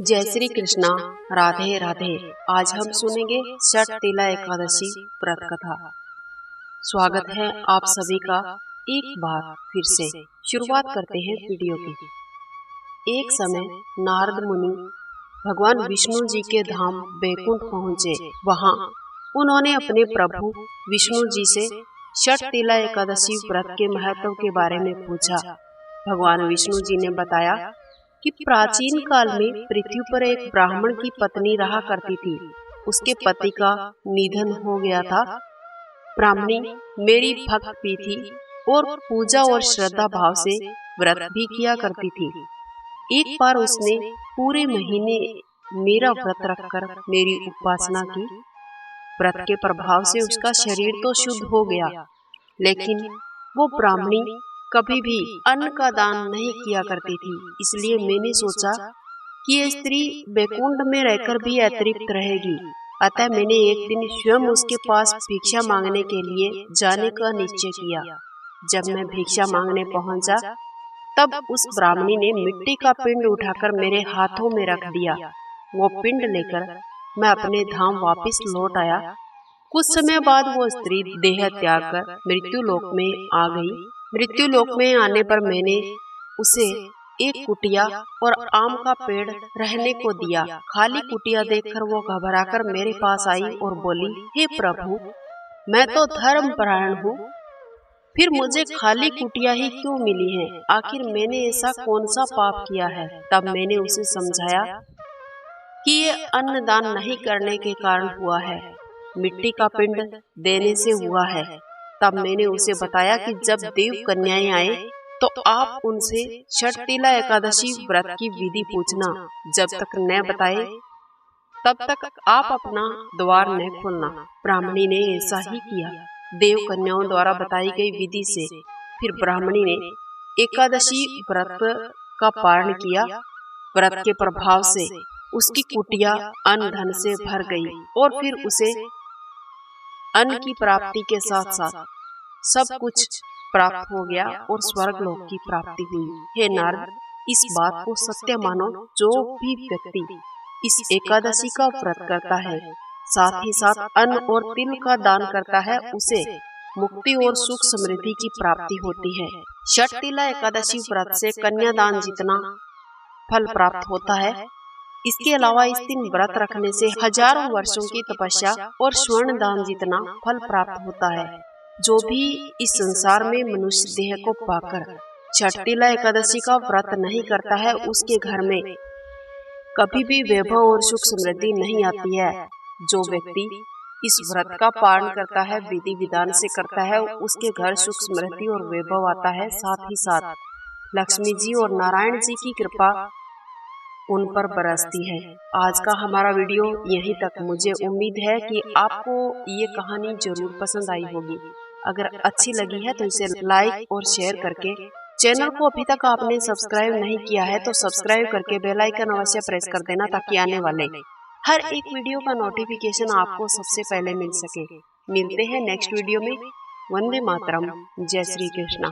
जय श्री कृष्णा। राधे राधे। आज हम सुनेंगे षटतिला एकादशी व्रत कथा। स्वागत है आप सभी का एक बार फिर से। शुरुआत करते हैं वीडियो की। एक समय नारद मुनि भगवान विष्णु जी के धाम बैकुंठ पहुँचे। वहाँ उन्होंने अपने प्रभु विष्णु जी से षटतिला एकादशी व्रत के महत्व के बारे में पूछा। भगवान विष्णु जी ने बताया कि प्राचीन काल में पृथ्वी पर एक ब्राह्मण की पत्नी रहा करती थी। उसके पति का निधन हो गया था। ब्राह्मणी मेरी भक्त भी थी और पूजा और श्रद्धा भाव से व्रत भी किया करती थी। एक बार उसने पूरे महीने मेरा व्रत रखकर मेरी उपासना की। व्रत के प्रभाव से उसका शरीर तो शुद्ध हो गया, लेकिन वो ब्राह्मणी कभी भी अन्न का दान नहीं किया करती थी। इसलिए मैंने सोचा कि ये स्त्री बैकुंठ में रहकर भी अतृप्त रहेगी। अतः मैंने एक दिन स्वयं उसके पास भिक्षा मांगने के लिए जाने का निश्चय किया। जब मैं भिक्षा मांगने पहुंचा, तब उस ब्राह्मणी ने मिट्टी का पिंड उठाकर मेरे हाथों में रख दिया। वो पिंड लेकर मैं अपने धाम वापस लौट आया। कुछ समय बाद वो स्त्री देह त्याग कर मृत्यु लोक में आ गई। मृत्यु लोक में आने पर मैंने उसे एक कुटिया और आम का पेड़ रहने को दिया। खाली कुटिया देखकर वो घबराकर मेरे पास आई और बोली, हे प्रभु, मैं तो धर्मपरायण हूँ, फिर मुझे खाली कुटिया ही क्यों मिली है? आखिर मैंने ऐसा कौन सा पाप किया है? तब मैंने उसे समझाया कि ये अन्नदान नहीं करने के कारण हुआ है, मिट्टी का पिंड देने से हुआ है। तब मैंने उसे बताया कि जब देव कन्याएं आए तो आप उनसे षटतिला एकादशी व्रत की विधि पूछना। जब तक न बताए तब तक आप अपना द्वार न खोलना। ब्राह्मणी ने ऐसा ही किया। देव कन्याओं द्वारा बताई गई विधि से फिर ब्राह्मणी ने एकादशी व्रत का पारण किया। व्रत के प्रभाव से उसकी कुटिया अन्न धन से भर गई और फिर उसे अन्न की प्राप्ति के साथ साथ सब कुछ प्राप्त हो गया और स्वर्ग लोक की प्राप्ति हुई। हे नारद, इस बात को सत्य मानो, जो भी व्यक्ति इस एकादशी का व्रत करता है, साथ ही साथ अन्न और तिल का दान करता है, उसे मुक्ति और सुख समृद्धि की प्राप्ति होती है। षटतिला एकादशी व्रत से कन्यादान जितना फल प्राप्त होता है, इसके अलावा इस दिन व्रत रखने से हजारों वर्षों की तपस्या और स्वर्ण दान जितना फल प्राप्त होता है। जो भी इस संसार में मनुष्य देह को पाकर षटतिला एकादशी का व्रत नहीं करता है, उसके घर में कभी भी वैभव और सुख समृद्धि नहीं आती है। जो व्यक्ति इस व्रत का पालन करता है, विधि विधान से करता है, उसके घर सुख समृद्धि और वैभव आता है। साथ ही साथ लक्ष्मी जी और नारायण जी की कृपा उन पर बरसती है। आज का हमारा वीडियो यहीं तक। मुझे उम्मीद है कि आपको ये कहानी जरूर पसंद आई होगी। अगर अच्छी लगी है तो इसे लाइक और शेयर करके, चैनल को अभी तक आपने सब्सक्राइब नहीं किया है तो सब्सक्राइब करके बेल आइकन अवश्य प्रेस कर देना, ताकि आने वाले हर एक वीडियो का नोटिफिकेशन आपको सबसे पहले मिल सके। मिलते हैं नेक्स्ट वीडियो में। वंदे मातरम। जय श्री कृष्णा।